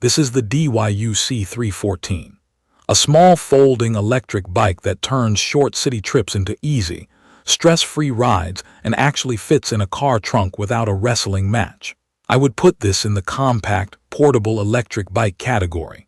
This is the DYU C3-14, a small folding electric bike that turns short city trips into easy, stress-free rides and actually fits in a car trunk without a wrestling match. I would put this in the compact, portable electric bike category.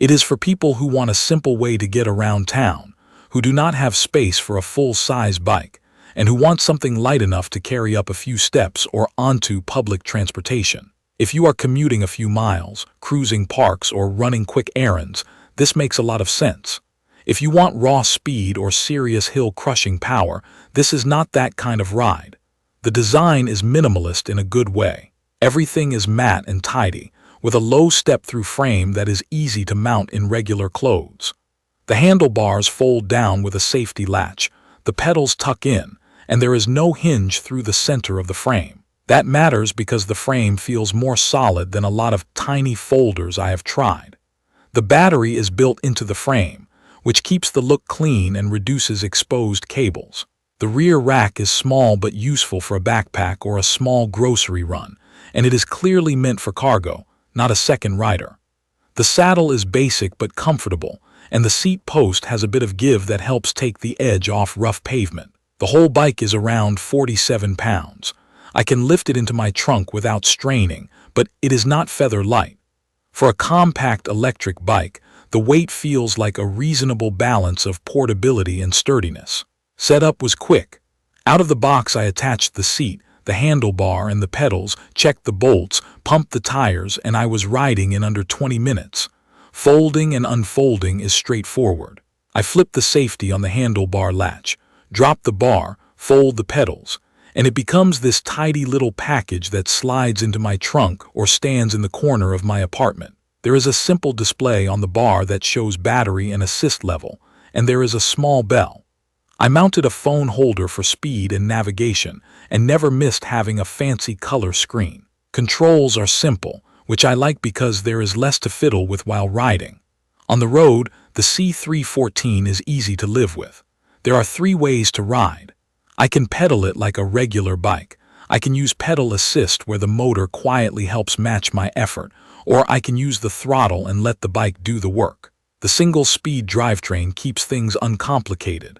It is for people who want a simple way to get around town, who do not have space for a full-size bike, and who want something light enough to carry up a few steps or onto public transportation. If you are commuting a few miles, cruising parks, or running quick errands, this makes a lot of sense. If you want raw speed or serious hill-crushing power, this is not that kind of ride. The design is minimalist in a good way. Everything is matte and tidy, with a low step-through frame that is easy to mount in regular clothes. The handlebars fold down with a safety latch, the pedals tuck in, and there is no hinge through the center of the frame. That matters because the frame feels more solid than a lot of tiny folders I have tried. The battery is built into the frame, which keeps the look clean and reduces exposed cables. The rear rack is small but useful for a backpack or a small grocery run, and it is clearly meant for cargo, not a second rider. The saddle is basic but comfortable, and the seat post has a bit of give that helps take the edge off rough pavement. The whole bike is around 47 pounds. I can lift it into my trunk without straining, but it is not feather light. For a compact electric bike, the weight feels like a reasonable balance of portability and sturdiness. Setup was quick. Out of the box I attached the seat, the handlebar and the pedals, checked the bolts, pumped the tires, and I was riding in under 20 minutes. Folding and unfolding is straightforward. I flip the safety on the handlebar latch, drop the bar, fold the pedals, and it becomes this tidy little package that slides into my trunk or stands in the corner of my apartment. There is a simple display on the bar that shows battery and assist level, and there is a small bell. I mounted a phone holder for speed and navigation and never missed having a fancy color screen. Controls are simple, which I like because there is less to fiddle with while riding. On the road, the C3-14 is easy to live with. There are 3 ways to ride. I can pedal it like a regular bike. I can use pedal assist where the motor quietly helps match my effort, or I can use the throttle and let the bike do the work. The single-speed drivetrain keeps things uncomplicated.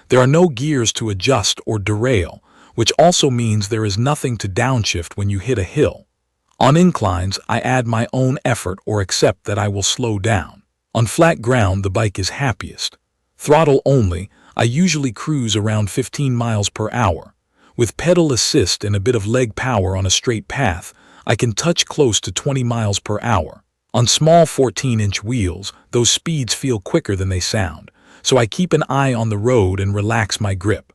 There are no gears to adjust or derail, which also means there is nothing to downshift when you hit a hill. On inclines, I add my own effort or accept that I will slow down. On flat ground, the bike is happiest. Throttle only, I usually cruise around 15 miles per hour. With pedal assist and a bit of leg power on a straight path, I can touch close to 20 miles per hour. On small 14-inch wheels, those speeds feel quicker than they sound, so I keep an eye on the road and relax my grip.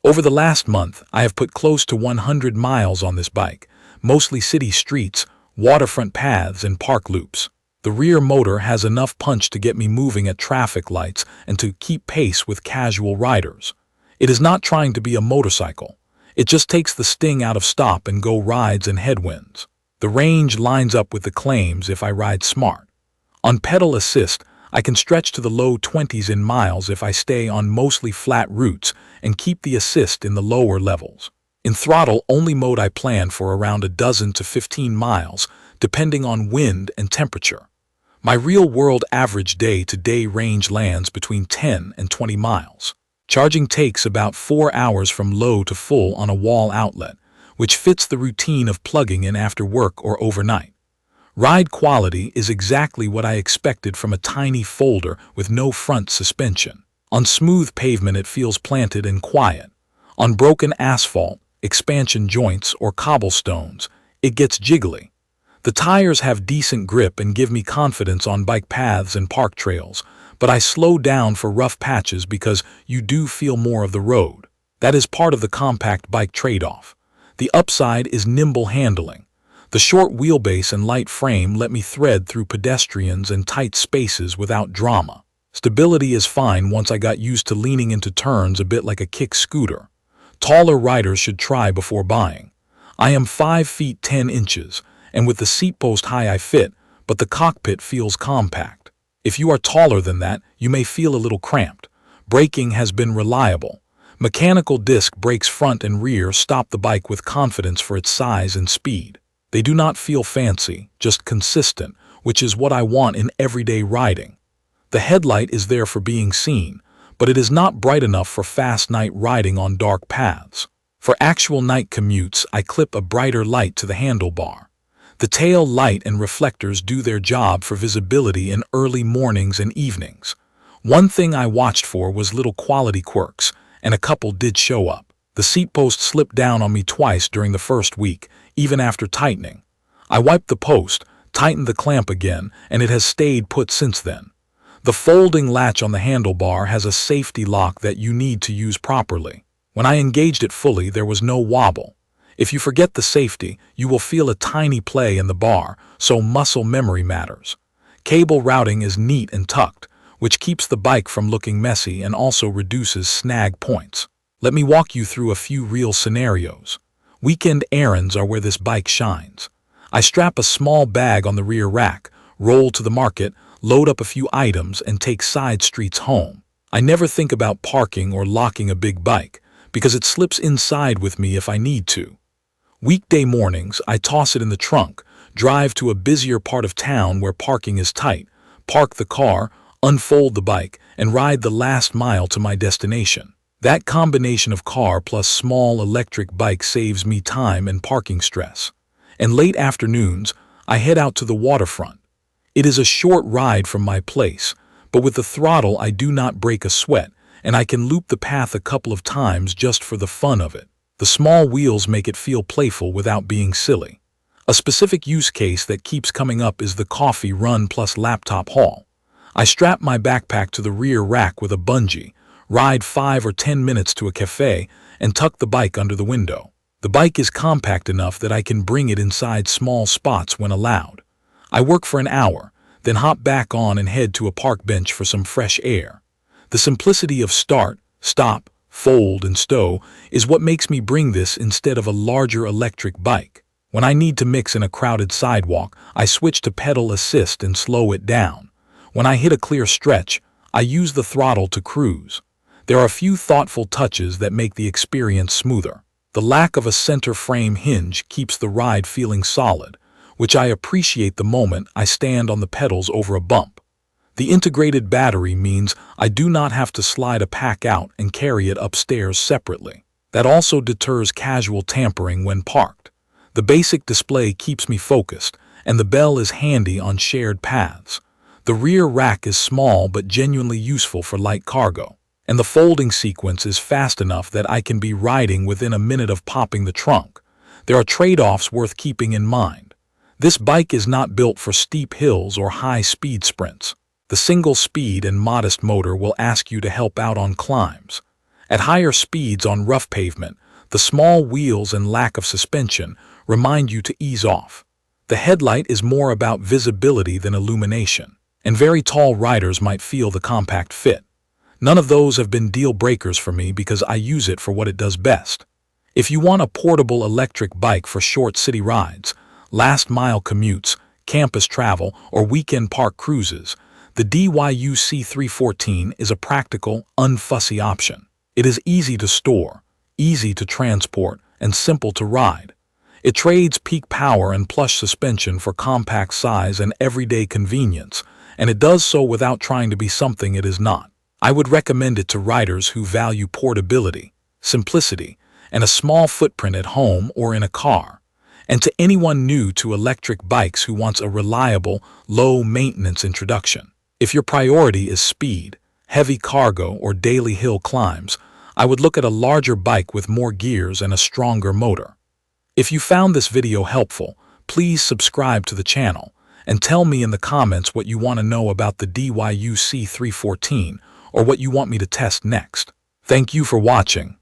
Over the last month, I have put close to 100 miles on this bike, mostly city streets, waterfront paths, and park loops. The rear motor has enough punch to get me moving at traffic lights and to keep pace with casual riders. It is not trying to be a motorcycle. It just takes the sting out of stop-and-go rides and headwinds. The range lines up with the claims if I ride smart. On pedal assist, I can stretch to the low 20s in miles if I stay on mostly flat routes and keep the assist in the lower levels. In throttle-only mode I plan for around a dozen to 15 miles, depending on wind and temperature. My real-world average day-to-day range lands between 10 and 20 miles. Charging takes about 4 hours from low to full on a wall outlet, which fits the routine of plugging in after work or overnight. Ride quality is exactly what I expected from a tiny folder with no front suspension. On smooth pavement it feels planted and quiet. On broken asphalt, expansion joints, or cobblestones, it gets jiggly. The tires have decent grip and give me confidence on bike paths and park trails, but I slow down for rough patches because you do feel more of the road. That is part of the compact bike trade-off. The upside is nimble handling. The short wheelbase and light frame let me thread through pedestrians and tight spaces without drama. Stability is fine once I got used to leaning into turns a bit like a kick scooter. Taller riders should try before buying. I am 5 feet 10 inches, and with the seat post high I fit, but the cockpit feels compact. If you are taller than that, you may feel a little cramped. Braking has been reliable. Mechanical disc brakes front and rear stop the bike with confidence for its size and speed. They do not feel fancy, just consistent, which is what I want in everyday riding. The headlight is there for being seen, but it is not bright enough for fast night riding on dark paths. For actual night commutes, I clip a brighter light to the handlebar. The tail light and reflectors do their job for visibility in early mornings and evenings. One thing I watched for was little quality quirks, and a couple did show up. The seat post slipped down on me twice during the first week, even after tightening. I wiped the post, tightened the clamp again, and it has stayed put since then. The folding latch on the handlebar has a safety lock that you need to use properly. When I engaged it fully, there was no wobble. If you forget the safety, you will feel a tiny play in the bar, so muscle memory matters. Cable routing is neat and tucked, which keeps the bike from looking messy and also reduces snag points. Let me walk you through a few real scenarios. Weekend errands are where this bike shines. I strap a small bag on the rear rack, roll to the market, load up a few items, and take side streets home. I never think about parking or locking a big bike, because it slips inside with me if I need to. Weekday mornings, I toss it in the trunk, drive to a busier part of town where parking is tight, park the car, unfold the bike, and ride the last mile to my destination. That combination of car plus small electric bike saves me time and parking stress. And late afternoons, I head out to the waterfront. It is a short ride from my place, but with the throttle I do not break a sweat, and I can loop the path a couple of times just for the fun of it. The small wheels make it feel playful without being silly. A specific use case that keeps coming up is the coffee run plus laptop haul. I strap my backpack to the rear rack with a bungee, ride 5 or 10 minutes to a cafe, and tuck the bike under the window. The bike is compact enough that I can bring it inside small spots when allowed. I work for an hour, then hop back on and head to a park bench for some fresh air. The simplicity of start, stop, fold, and stow is what makes me bring this instead of a larger electric bike. When I need to mix in a crowded sidewalk, I switch to pedal assist and slow it down. When I hit a clear stretch, I use the throttle to cruise. There are a few thoughtful touches that make the experience smoother. The lack of a center frame hinge keeps the ride feeling solid, which I appreciate the moment I stand on the pedals over a bump. The integrated battery means I do not have to slide a pack out and carry it upstairs separately. That also deters casual tampering when parked. The basic display keeps me focused, and the bell is handy on shared paths. The rear rack is small but genuinely useful for light cargo, and the folding sequence is fast enough that I can be riding within a minute of popping the trunk. There are trade-offs worth keeping in mind. This bike is not built for steep hills or high-speed sprints. The single-speed and modest motor will ask you to help out on climbs. At higher speeds on rough pavement, the small wheels and lack of suspension remind you to ease off. The headlight is more about visibility than illumination, and very tall riders might feel the compact fit. None of those have been deal breakers for me because I use it for what it does best. If you want a portable electric bike for short city rides, last-mile commutes, campus travel, or weekend park cruises, the DYU C3-14 is a practical, unfussy option. It is easy to store, easy to transport, and simple to ride. It trades peak power and plush suspension for compact size and everyday convenience, and it does so without trying to be something it is not. I would recommend it to riders who value portability, simplicity, and a small footprint at home or in a car, and to anyone new to electric bikes who wants a reliable, low-maintenance introduction. If your priority is speed, heavy cargo, or daily hill climbs, I would look at a larger bike with more gears and a stronger motor. If you found this video helpful, please subscribe to the channel and tell me in the comments what you want to know about the DYU C3-14 or what you want me to test next. Thank you for watching.